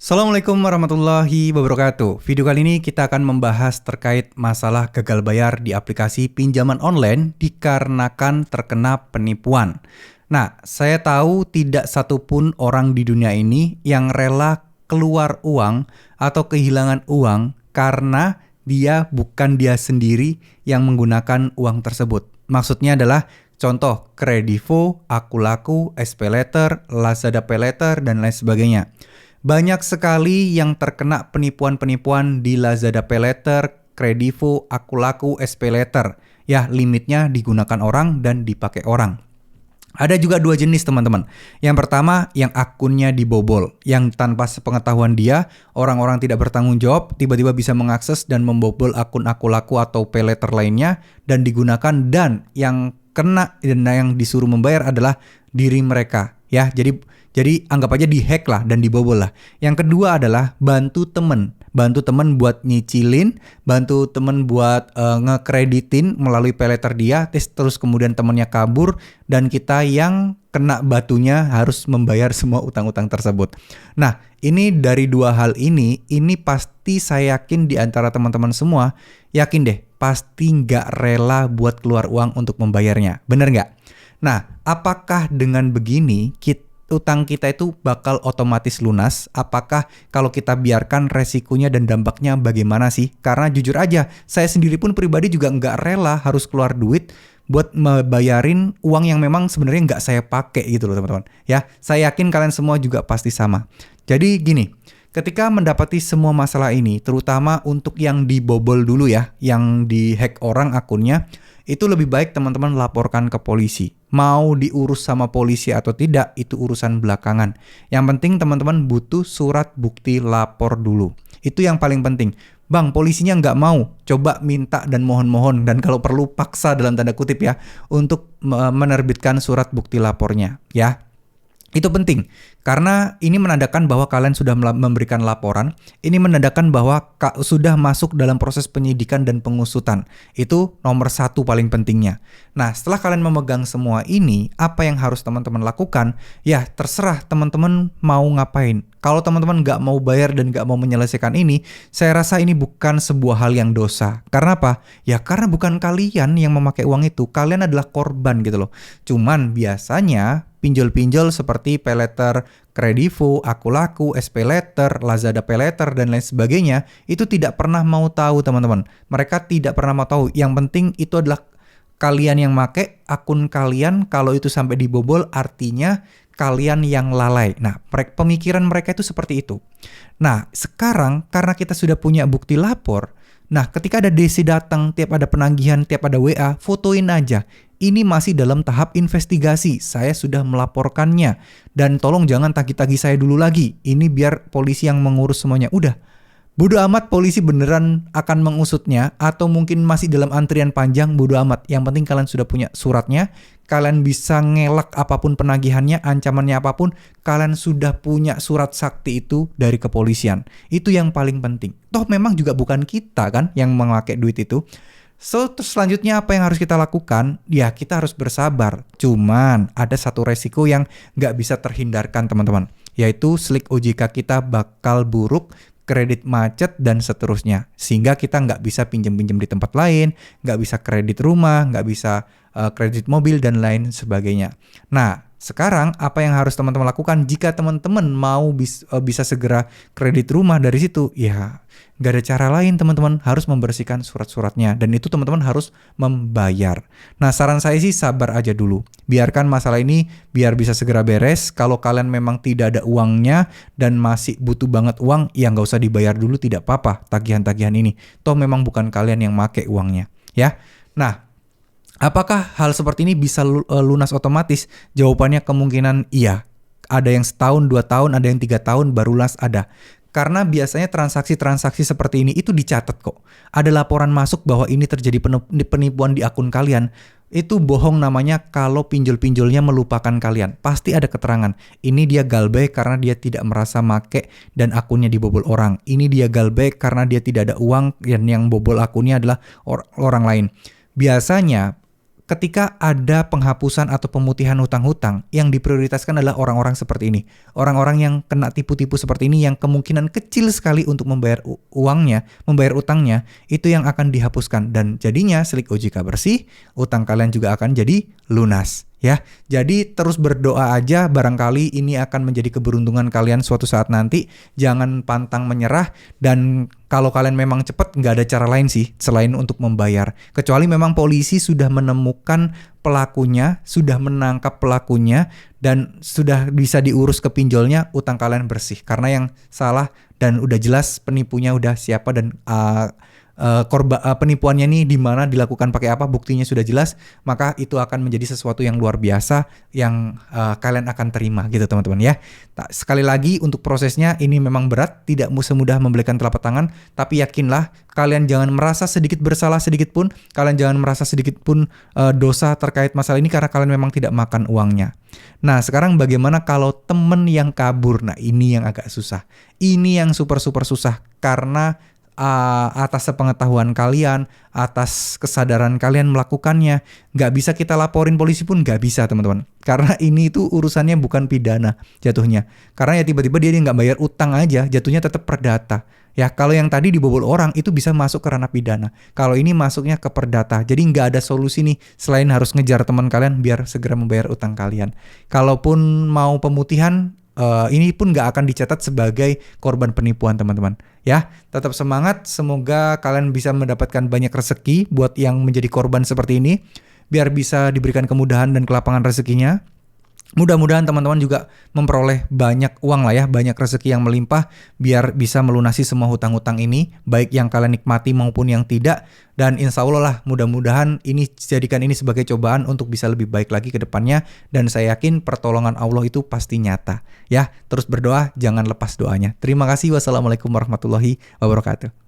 Assalamualaikum warahmatullahi wabarakatuh. Video kali ini kita akan membahas terkait masalah gagal bayar di aplikasi pinjaman online dikarenakan terkena penipuan. Nah, saya tahu tidak satupun orang di dunia ini yang rela keluar uang atau kehilangan uang karena bukan dia sendiri yang menggunakan uang tersebut. Maksudnya adalah contoh Kredivo, Akulaku, SPayLater, Lazada PayLater, dan lain sebagainya. Banyak sekali yang terkena penipuan-penipuan di Lazada PayLater, Kredivo, Akulaku, SPayLater. Ya, limitnya digunakan orang dan dipakai orang. Ada juga dua jenis teman-teman. Yang pertama yang akunnya dibobol. Yang tanpa sepengetahuan dia, orang-orang tidak bertanggung jawab, tiba-tiba bisa mengakses dan membobol akun Akulaku atau PayLater lainnya dan digunakan, dan yang kena dan yang disuruh membayar adalah diri mereka. Ya, jadi anggap aja dihack lah dan dibobol lah. Yang kedua adalah bantu temen buat nyicilin, bantu temen buat ngekreditin melalui PayLater dia, terus kemudian temennya kabur dan kita yang kena batunya harus membayar semua utang-utang tersebut. Nah, ini dari dua hal ini pasti saya yakin di antara teman-teman semua, yakin deh, pasti nggak rela buat keluar uang untuk membayarnya. Bener nggak? Nah, apakah dengan begini utang kita itu bakal otomatis lunas? Apakah kalau kita biarkan resikonya dan dampaknya bagaimana sih? Karena jujur aja, saya sendiri pun pribadi juga nggak rela harus keluar duit buat membayarin uang yang memang sebenarnya nggak saya pakai gitu loh teman-teman. Ya, saya yakin kalian semua juga pasti sama. Jadi gini, ketika mendapati semua masalah ini, terutama untuk yang dibobol dulu ya, yang dihack orang akunnya, itu lebih baik teman-teman laporkan ke polisi. Mau diurus sama polisi atau tidak, itu urusan belakangan. Yang penting teman-teman butuh surat bukti lapor dulu. Itu yang paling penting. Bang, polisinya nggak mau, coba minta dan mohon-mohon, dan kalau perlu paksa dalam tanda kutip ya, untuk menerbitkan surat bukti lapornya ya. Itu penting, karena ini menandakan bahwa kalian sudah memberikan laporan, ini menandakan bahwa sudah masuk dalam proses penyidikan dan pengusutan. Itu nomor satu paling pentingnya. Nah, setelah kalian memegang semua ini, apa yang harus teman-teman lakukan? Ya, terserah teman-teman mau ngapain. Kalau teman-teman nggak mau bayar dan nggak mau menyelesaikan ini, saya rasa ini bukan sebuah hal yang dosa. Karena apa? Ya, karena bukan kalian yang memakai uang itu, kalian adalah korban gitu loh. Cuman biasanya pinjol-pinjol seperti PayLater, Kredivo, Akulaku, SPayLater, Lazada PayLater, dan lain sebagainya itu tidak pernah mau tahu teman-teman. Mereka tidak pernah mau tahu. Yang penting itu adalah kalian yang make akun kalian. Kalau itu sampai dibobol artinya kalian yang lalai. Nah, pemikiran mereka itu seperti itu. Nah, sekarang karena kita sudah punya bukti lapor, nah ketika ada DC datang, tiap ada penagihan, tiap ada WA, fotoin aja. Ini masih dalam tahap investigasi. Saya sudah melaporkannya. Dan tolong jangan tagih-tagih saya dulu lagi. Ini biar polisi yang mengurus semuanya. Udah. Bodo amat polisi beneran akan mengusutnya atau mungkin masih dalam antrian panjang, bodo amat. Yang penting kalian sudah punya suratnya. Kalian bisa ngelak apapun penagihannya, ancamannya apapun. Kalian sudah punya surat sakti itu dari kepolisian. Itu yang paling penting. Toh memang juga bukan kita kan yang memakai duit itu. So, terus selanjutnya apa yang harus kita lakukan? Ya, kita harus bersabar. Cuman ada satu resiko yang nggak bisa terhindarkan teman-teman. Yaitu slik OJK kita bakal buruk, kredit macet, dan seterusnya. Sehingga kita nggak bisa pinjam-pinjam di tempat lain, nggak bisa kredit rumah, nggak bisa kredit mobil, dan lain sebagainya. Nah, sekarang apa yang harus teman-teman lakukan jika teman-teman mau bisa segera kredit rumah dari situ? Ya, nggak ada cara lain teman-teman, harus membersihkan surat-suratnya, dan itu teman-teman harus membayar. Nah, saran saya sih sabar aja dulu. Biarkan masalah ini biar bisa segera beres. Kalau kalian memang tidak ada uangnya dan masih butuh banget uang, ya nggak usah dibayar dulu, tidak apa-apa tagihan-tagihan ini. Toh memang bukan kalian yang make uangnya, ya. Nah, apakah hal seperti ini bisa lunas otomatis? Jawabannya kemungkinan iya. Ada yang setahun, 2 tahun, ada yang 3 tahun baru lunas ada. Karena biasanya transaksi-transaksi seperti ini itu dicatat kok. Ada laporan masuk bahwa ini terjadi penipuan di akun kalian. Itu bohong namanya kalau pinjol-pinjolnya melupakan kalian. Pasti ada keterangan. Ini dia galbay karena dia tidak merasa make dan akunnya dibobol orang. Ini dia galbay karena dia tidak ada uang dan yang bobol akunnya adalah orang lain. Biasanya ketika ada penghapusan atau pemutihan hutang-hutang, yang diprioritaskan adalah orang-orang seperti ini. Orang-orang yang kena tipu-tipu seperti ini yang kemungkinan kecil sekali untuk membayar uangnya, membayar utangnya, itu yang akan dihapuskan. Dan jadinya Slik OJK bersih, utang kalian juga akan jadi lunas. Ya, jadi terus berdoa aja, barangkali ini akan menjadi keberuntungan kalian suatu saat nanti. Jangan pantang menyerah, dan kalau kalian memang cepat, nggak ada cara lain sih selain untuk membayar. Kecuali memang polisi sudah menemukan pelakunya, sudah menangkap pelakunya, dan sudah bisa diurus ke pinjolnya, utang kalian bersih. Karena yang salah dan udah jelas penipunya udah siapa, dan penipuannya nih di mana, dilakukan pakai apa, buktinya sudah jelas, maka itu akan menjadi sesuatu yang luar biasa yang kalian akan terima gitu teman-teman ya. Sekali lagi, untuk prosesnya ini memang berat, tidak semudah membelikan telapak tangan, tapi yakinlah kalian jangan merasa sedikit bersalah sedikit pun, kalian jangan merasa sedikit pun dosa terkait masalah ini karena kalian memang tidak makan uangnya. Nah, sekarang bagaimana kalau temen yang kabur? Nah, ini yang agak susah. Ini yang super susah karena atas sepengetahuan kalian, atas kesadaran kalian melakukannya, nggak bisa kita laporin polisi pun nggak bisa teman-teman. Karena ini itu urusannya bukan pidana jatuhnya. Karena ya tiba-tiba dia nggak bayar utang aja, jatuhnya tetap perdata. Ya, kalau yang tadi dibobol orang itu bisa masuk ke ranah pidana. Kalau ini masuknya ke perdata. Jadi nggak ada solusi nih selain harus ngejar teman kalian biar segera membayar utang kalian. Kalaupun mau pemutihan, ini pun nggak akan dicatat sebagai korban penipuan teman-teman. Ya, tetap semangat. Semoga kalian bisa mendapatkan banyak rezeki buat yang menjadi korban seperti ini, biar bisa diberikan kemudahan dan kelapangan rezekinya. Mudah-mudahan teman-teman juga memperoleh banyak uang lah ya, banyak rezeki yang melimpah, biar bisa melunasi semua hutang-hutang ini, baik yang kalian nikmati maupun yang tidak. Dan insya Allah lah, mudah-mudahan jadikan ini sebagai cobaan untuk bisa lebih baik lagi ke depannya. Dan saya yakin pertolongan Allah itu pasti nyata. Ya, terus berdoa, jangan lepas doanya. Terima kasih. Wassalamualaikum warahmatullahi wabarakatuh.